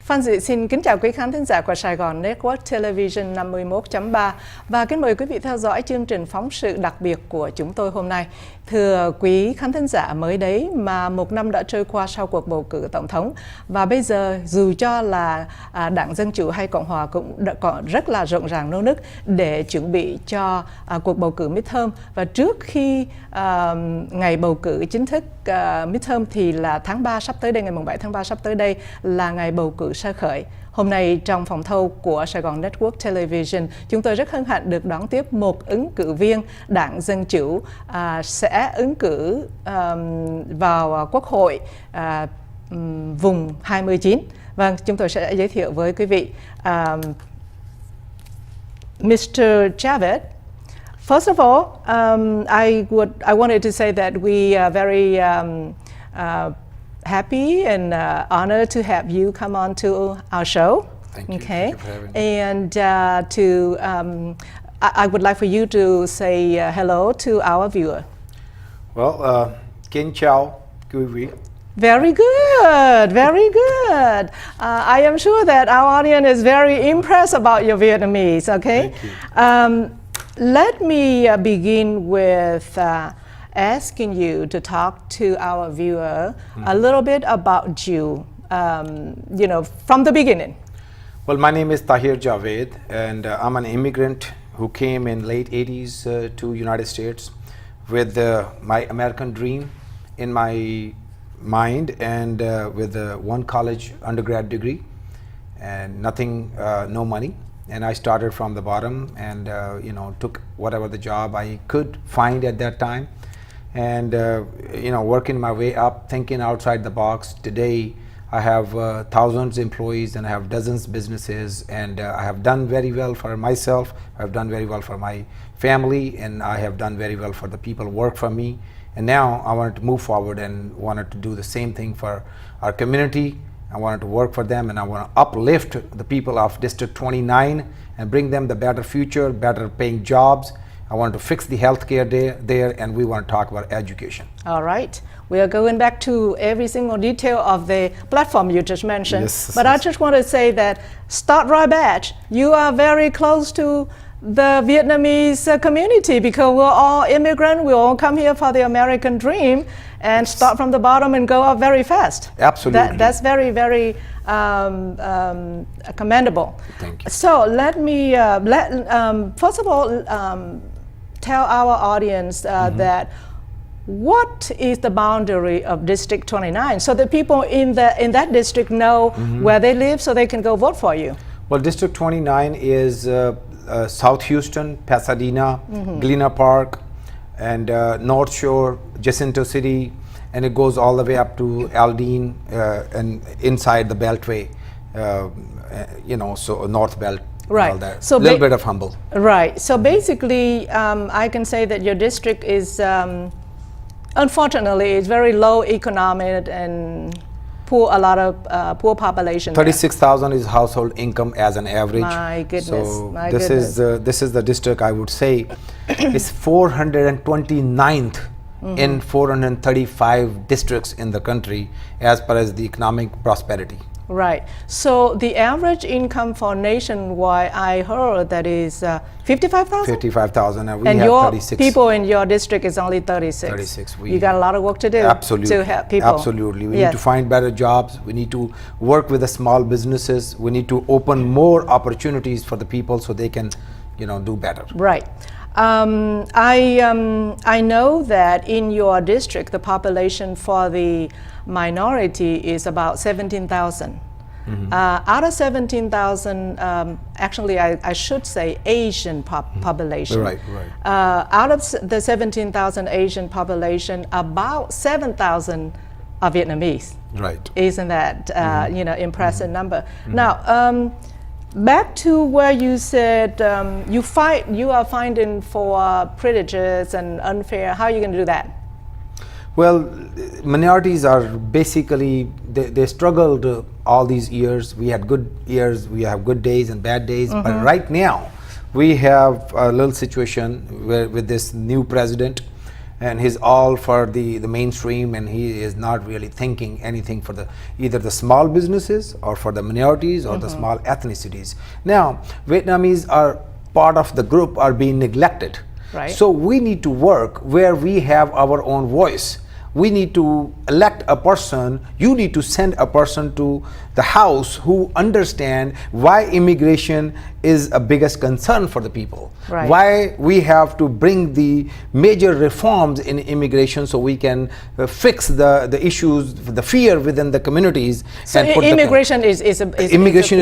Phan Dị xin kính chào quý khán thính giả của Sài Gòn Network Television 51.3 và kính mời quý vị theo dõi chương trình phóng sự đặc biệt của chúng tôi hôm nay. Thưa quý khán thính giả, mới đấy mà một năm đã trôi qua sau cuộc bầu cử tổng thống và bây giờ dù cho là Đảng Dân Chủ hay Cộng Hòa cũng đã có rất là rộn ràng nô nức để chuẩn bị cho cuộc bầu cử midterm, và trước khi ngày bầu cử chính thức midterm thì là tháng 3 sắp tới đây, ngày 7 tháng 3 sắp tới đây là ngày bầu cử sơ khởi. Hôm nay trong phòng thâu của Sài Gòn Network Television, chúng tôi rất hân hạnh được đón tiếp một ứng cử viên Đảng Dân Chủ sẽ ứng cử vào Quốc hội vùng 29. Vâng, chúng tôi sẽ giới thiệu với quý vị Mr. JAVED. First of all, I wanted to say that we are very happy and honored to have you come on to our show. Thank you. Okay, Thank you for having me. and I would like for you to say hello to our viewer. Well, kính chào quý vị. Very good, very good. I am sure that our audience is very impressed about your Vietnamese. Okay. Thank you. Let me begin with asking you to talk to our viewer a little bit about you, from the beginning. Well, my name is TAHIR JAVED, and I'm an immigrant who came in late 80s to United States with my American dream in my mind, and with one college undergrad degree and nothing, no money. And I started from the bottom and took whatever the job I could find at that time, and working my way up, thinking outside the box. Today I have thousands of employees and I have dozens of businesses, and I have done very well for myself, I've done very well for my family, and I have done very well for the people who work for me. And now I wanted to move forward and wanted to do the same thing for our community. I wanted to work for them, and I want to uplift the people of District 29 and bring them the better future, better paying jobs. I want to fix the healthcare there, and we want to talk about education. All right. We are going back to every single detail of the platform you just mentioned. Yes, but yes. I just want to say that start right back. You are very close to the Vietnamese community because we're all immigrants. We all come here for the American dream and start from the bottom and go up very fast. Absolutely. That's very, very commendable. Thank you. So let me, first of all, tell our audience that what is the boundary of District 29 so that people in that district know where they live so they can go vote for you. Well, District 29 is South Houston, Pasadena, Galena Park, and North Shore, Jacinto City, and it goes all the way up to Aldine and inside the Beltway, so North Belt. Right. All that. So a little bit of Humble. Right. So basically, I can say that your district is, unfortunately, it's very low economic and poor, a lot of poor population. 36,000 is household income as an average. My goodness. So my this goodness. this is the district, I would say is 429th in 435 districts in the country as far as the economic prosperity. Right. So the average income for nationwide, I heard that is 55,000? 55,000, and we And have your 36. people in your district is only 36. 36. You got a lot of work to do. Absolutely. To help people. Absolutely. We need to find better jobs. We need to work with the small businesses. We need to open more opportunities for the people so they can, do better. Right. I know that in your district, the population for the minority is about 17,000. Out of 17,000, actually, I should say Asian population. Right. Out of the 17,000 Asian population, about 7,000 are Vietnamese. Right. Isn't that impressive number? Now, back to where you said you are finding for prejudice and unfair. How are you going to do that? Well, minorities are basically, they struggled all these years. We had good years, we have good days and bad days, but right now we have a little situation where with this new president and he's all for the mainstream, and he is not really thinking anything for either the small businesses or for the minorities or the small ethnicities. Now, Vietnamese are part of the group are being neglected. Right. So we need to work where we have our own voice. We need to elect a person, you need to send a person to the house who understand why immigration is a biggest concern for the people. Right. Why we have to bring the major reforms in immigration so we can fix the issues, the fear within the communities. So immigration is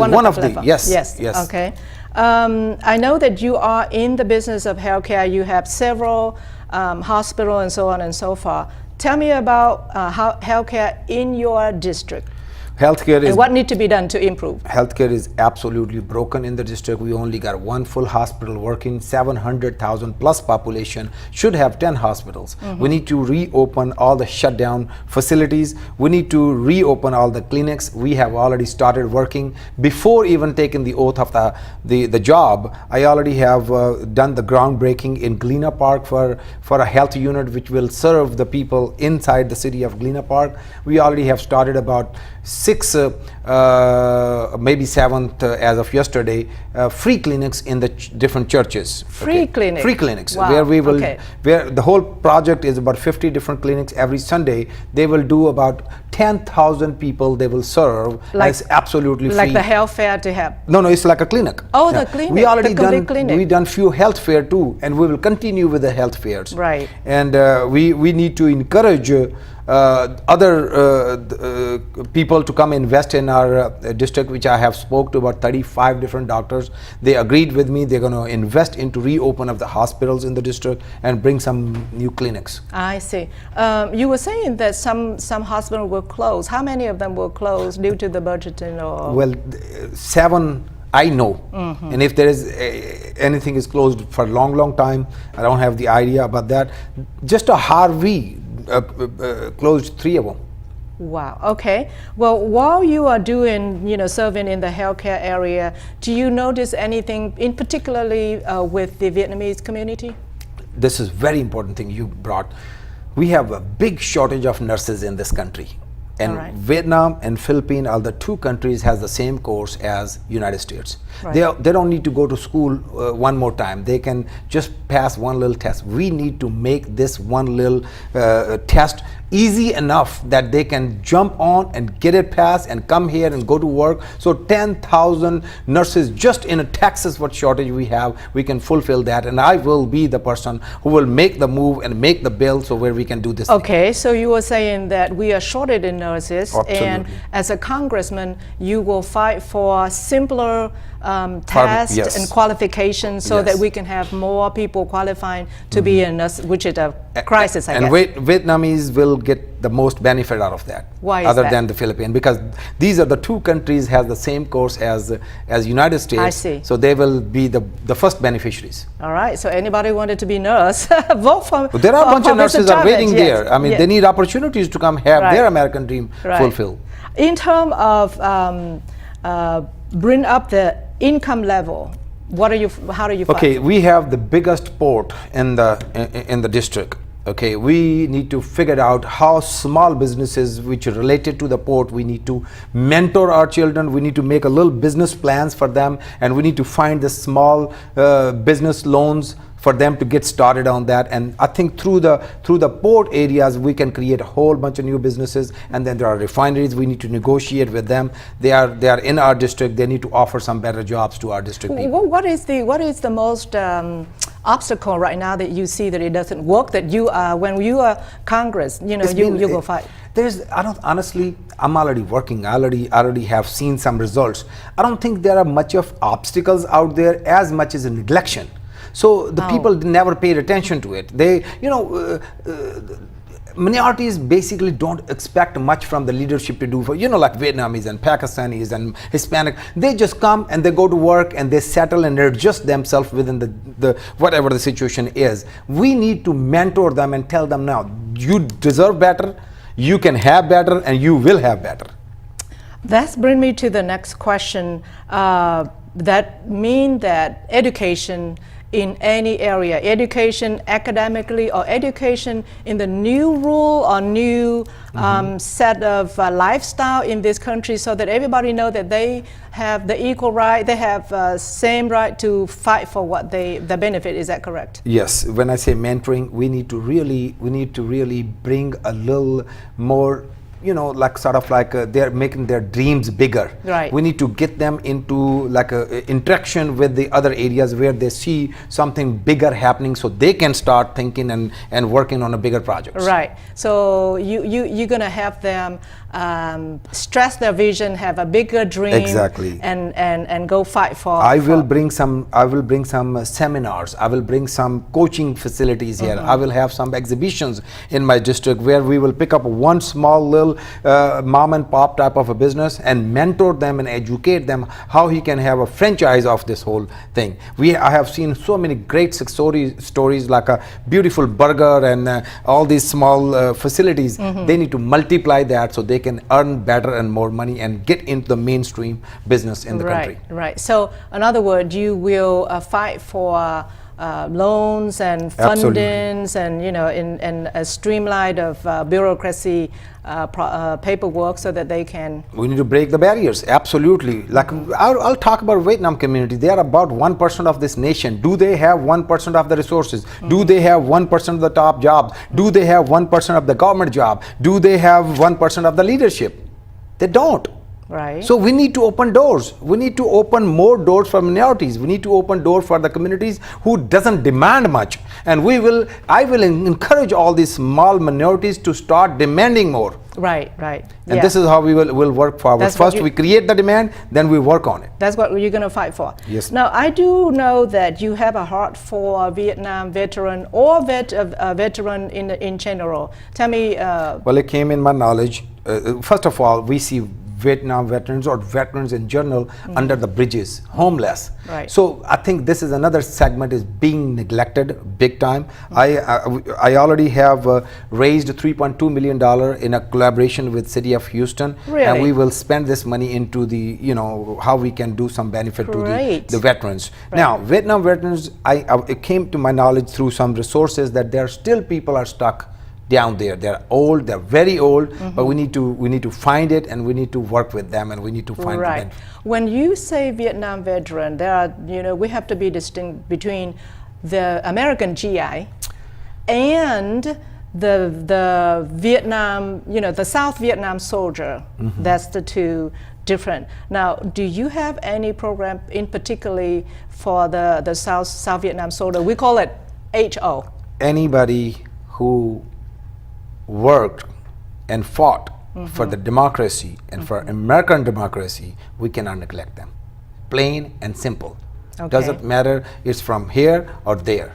one of the, yes. Okay. I know that you are in the business of healthcare. You have several hospitals and so on and so forth. Tell me about healthcare in your district. Healthcare is, and what needs to be done to improve? Healthcare is absolutely broken in the district. We only got one full hospital working. 700,000 plus population should have 10 hospitals. We need to reopen all the shutdown facilities. We need to reopen all the clinics. We have already started working. Before even taking the oath of the job, I already have done the groundbreaking in Galena Park for a health unit which will serve the people inside the city of Galena Park. We already have started about 6, maybe 7th as of yesterday, free clinics in the different churches. Free clinics? Free clinics. Wow. Where we will, where the whole project is about 50 different clinics every Sunday. They will do about 10,000 people they will serve. Like, it's absolutely free. Like the health fair to have? No, it's like a clinic. Oh, the clinic. We already we done few health fair too, and we will continue with the health fairs. Right. And we need to encourage other people to come invest in our district, which I have spoke to about 35 different doctors. They agreed with me. They're going to invest into reopen of the hospitals in the district and bring some new clinics. I see. You were saying that some hospitals will close. How many of them will close due to the budgeting or? Well, 7 I know, and if there is anything is closed for a long time, I don't have the idea about that. Just a Harvey closed 3 of them. Wow. Okay. Well, while you are doing, serving in the healthcare area, do you notice anything in particularly with the Vietnamese community? This is very important thing you brought. We have a big shortage of nurses in this country. And right. Vietnam and Philippines are the 2 countries has the same course as United States. Right. They don't need to go to school one more time. They can just pass one little test. We need to make this one little test easy enough that they can jump on and get it passed and come here and go to work. So 10,000 nurses just in Texas, what shortage we have, we can fulfill that. And I will be the person who will make the move and make the bill so where we can do this. Okay, so you were saying that we are shorted in nurses. Absolutely. And as a congressman, you will fight for simpler tests yes. and qualifications so Yes. that we can have more people qualifying to be a nurse, which is a crisis, I guess. And Vietnamese will get the most benefit out of that. Why is other that? than the Philippines, because these are the 2 countries has the same course as United States. I see. So they will be the first beneficiaries. All right, so anybody wanted to be nurse, vote for. But there are a bunch of nurses are waiting there. I mean, yes. they need opportunities to come have their American dream fulfilled. In terms of bring up the income level, how do you fight? Okay, we have the biggest port in the district. Okay, we need to figure out how small businesses which are related to the port, we need to mentor our children, we need to make a little business plans for them, and we need to find the small business loans for them to get started on that. And I think through the port areas we can create a whole bunch of new businesses. And then there are refineries, we need to negotiate with them. They are in our district, they need to offer some better jobs to our district people. What is the most obstacle right now that you see that it doesn't work, that you when you are Congress, you go fight? Honestly, I'm already working. I already have seen some results. I don't think there are much of obstacles out there as much as a neglection. So the people never paid attention to it. They, minorities basically don't expect much from the leadership to do for, like Vietnamese and Pakistanis and Hispanic. They just come and they go to work and they settle and adjust themselves within the whatever the situation is. We need to mentor them and tell them, now you deserve better, you can have better, and you will have better. That's bring me to the next question. That mean that education in any area, education academically or education in the new rule or new set of lifestyle in this country, so that everybody know that they have the equal right, they have same right to fight for what the benefit. Is that correct? Yes. When I say mentoring, we need to really bring a little more, like sort of like they're making their dreams bigger. Right. We need to get them into like a interaction with the other areas where they see something bigger happening, so they can start thinking and working on a bigger projects. Right. So you're gonna have them stress their vision, have a bigger dream. Exactly. And go fight for. I will bring some seminars. I will bring some coaching facilities here. I will have some exhibitions in my district where we will pick up one small little mom and pop type of a business and mentor them and educate them how he can have a franchise of this whole thing. I have seen so many great stories like a beautiful burger and all these small facilities. They need to multiply that so they can earn better and more money and get into the mainstream business in the country. Right. So in other words, you will fight for loans and fundings and in a streamlined of bureaucracy paperwork so that they can. We need to break the barriers. Absolutely. Like I'll talk about Vietnam community. They are about 1% of this nation. Do they have 1% of the resources? Do they have 1% of the top jobs? Do they have 1% of the government job? Do they have 1% of the leadership? They don't. Right. So we need to open doors. We need to open more doors for minorities. We need to open doors for the communities who doesn't demand much. And I will encourage all these small minorities to start demanding more. Right. And this is how we will work forward. First we create the demand, then we work on it. That's what you're going to fight for. Yes. Now, I do know that you have a heart for Vietnam veteran or veteran in general. Tell me. Well, it came in my knowledge. First of all, we see Vietnam veterans or veterans in general under the bridges, homeless. Right. So I think this is another segment is being neglected big time. I already have raised $3.2 million in a collaboration with City of Houston. Really? And we will spend this money into the, how we can do some benefit to the veterans. Right. Now, Vietnam veterans, it came to my knowledge through some resources that there still people are stuck down there. They're old, they're very old, but we need to find it and we need to work with them and we need to find them. When you say Vietnam veteran, there are, we have to be distinct between the American GI and the Vietnam, the South Vietnam soldier. That's the two different. Now, do you have any program in particularly for the South Vietnam soldier? We call it HO. Anybody who worked and fought for the democracy and for American democracy, we cannot neglect them. Plain and simple. Okay. Doesn't matter it's from here or there.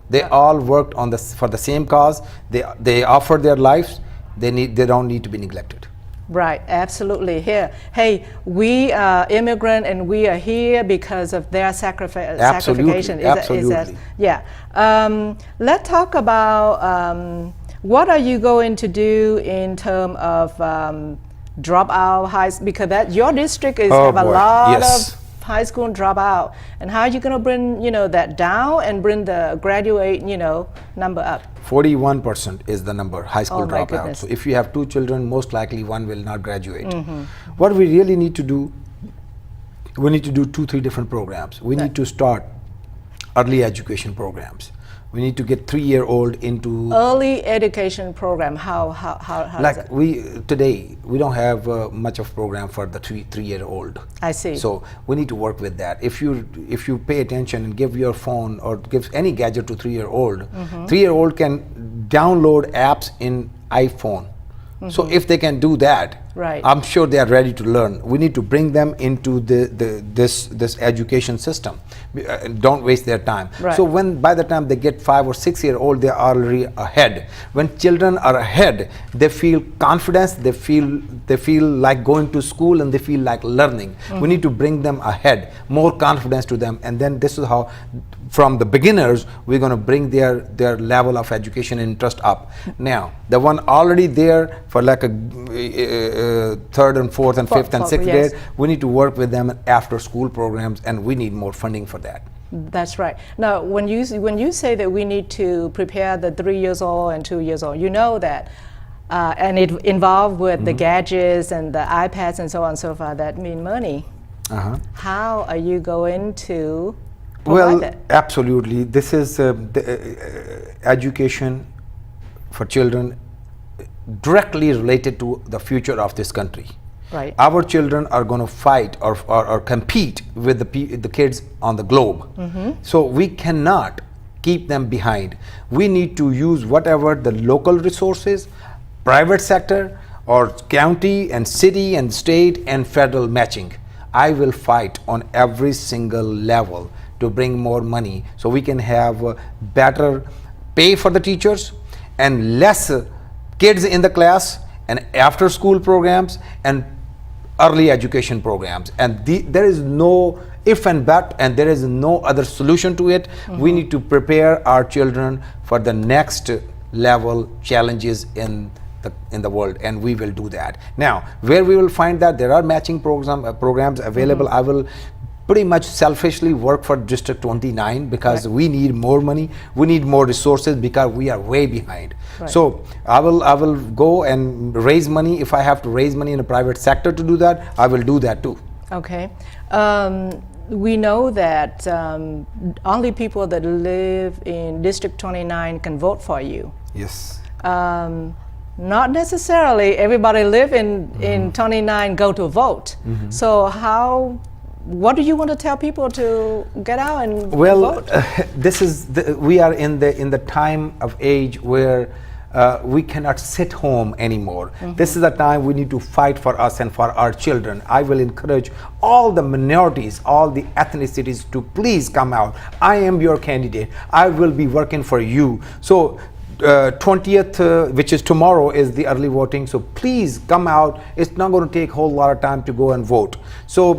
They all worked on for the same cause. They offered their lives. They don't need to be neglected. Right, absolutely. Here, hey, we are immigrant and we are here because of their sacrifice. Absolutely. Yeah. Let's talk about what are you going to do in terms of dropout high school, because your district have a lot of high school dropout, and how are you going to bring that down and bring the graduate number up? 41% is the number high school dropout. Goodness. So if you have 2 children, most likely one will not graduate. What we really need to do, we need to do 2-3 different programs. We need to start early education programs. We need to get 3-year-old into early education program. How like does it? Today we don't have much of program for the 3-year-old. I see. So we need to work with that. If you pay attention and give your phone or give any gadget to 3-year-old, 3-year-old can download apps in iPhone. So if they can do that, I'm sure they are ready to learn. We need to bring them into this education system. Don't waste their time. So by the time they get 5 or 6-year-old, they are already ahead. When children are ahead, they feel confidence. They feel like going to school and they feel like learning. We need to bring them ahead, more confidence to them, and then this is how. From the beginners, we're going to bring their level of education and interest up. Now, the one already there for like a 3rd and 4th and 5th and 6th grade, we need to work with them after school programs, and we need more funding for that. That's right. Now, when you say that we need to prepare the 3 years old and 2 years old, you know that, and it involved with the gadgets and the iPads and so on and so forth, that mean money. How are you going to provide that? Absolutely. This is education for children directly related to the future of this country. Right. Our children are going to fight or compete with the kids on the globe. So we cannot keep them behind. We need to use whatever the local resources, private sector, or county and city and state and federal matching. I will fight on every single level to bring more money so we can have better pay for the teachers and less kids in the class and after school programs and early education programs. And there is no if and but, and there is no other solution to it. We need to prepare our children for the next level challenges in the world, and we will do that. Now, where we will find that there are matching programs available, I will pretty much selfishly work for District 29 because we need more money, we need more resources because we are way behind. So I will go and raise money. If I have to raise money in the private sector to do that, I will do that too. Okay. We know that only people that live in District 29 can vote for you. Yes. Not necessarily everybody live in 29 go to vote. So what do you want to tell people to get out and vote? This is we are in the time of age where we cannot sit home anymore. This is the time we need to fight for us and for our children. I will encourage all the minorities, all the ethnicities to please come out. I am your candidate. I will be working for you. So 20th, which is tomorrow, is the early voting. So please come out. It's not going to take a whole lot of time to go and vote. So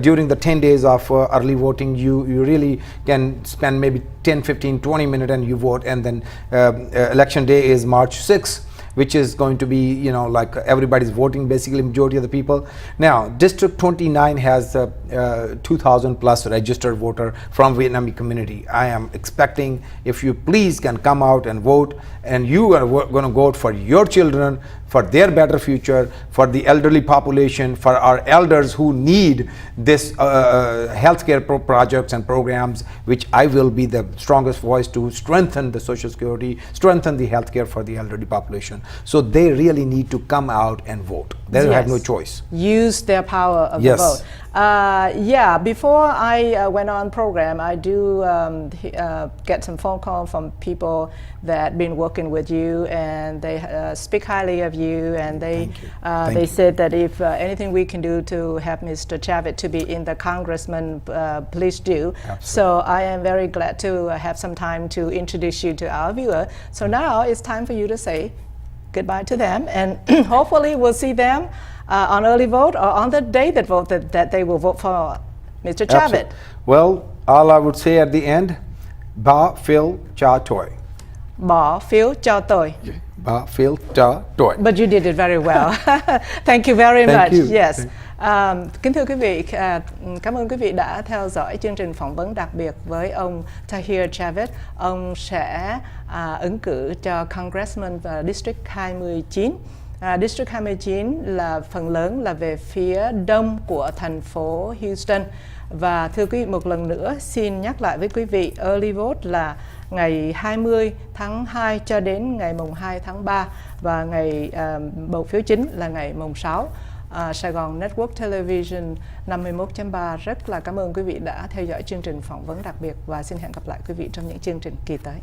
during the 10 days of early voting, you really can spend maybe 10, 15, 20 minutes and you vote. And then election day is March 6th, which is going to be, you know, like everybody's voting, basically majority of the people. Now, District 29 has 2,000 plus registered voter from Vietnamese community. I am expecting if you please can come out and vote, and you are going to vote for your children, for their better future, for the elderly population, for our elders who need this healthcare projects and programs, which I will be the strongest voice to strengthen the Social Security, strengthen the healthcare for the elderly population. So they really need to come out and vote. They have no choice. Use their power of the vote. Yeah, before I went on program, I do get some phone call from people that been working with you, and they speak highly of you, and they said that if anything we can do to help Mr. JAVED to be in the congressman, please do. Absolutely. So I am very glad to have some time to introduce you to our viewer. So now it's time for you to say goodbye to them, and hopefully we'll see them on early vote or on the day that vote that they will vote for Mr. JAVED. Well, all I would say at the end, Ba Phil Cha Toi. Bỏ phiếu cho tôi. Ba Phil Cha Toi. But you did it very well. Thank you very much. You. Yes. Kính thưa quý vị, cảm ơn quý vị đã theo dõi chương trình phỏng vấn đặc biệt với ông TAHIR JAVED. Ông sẽ ứng cử cho Congressman và District 29. District 29 là phần lớn là về phía đông của thành phố Houston. Và thưa quý vị, một lần nữa xin nhắc lại với quý vị, early vote là ngày 20 tháng 2 cho đến ngày mùng 2 tháng 3 và ngày bầu phiếu chính là ngày mùng 6. Sài Gòn Network Television 51.3 rất là cảm ơn quý vị đã theo dõi chương trình phỏng vấn đặc biệt và xin hẹn gặp lại quý vị trong những chương trình kỳ tới.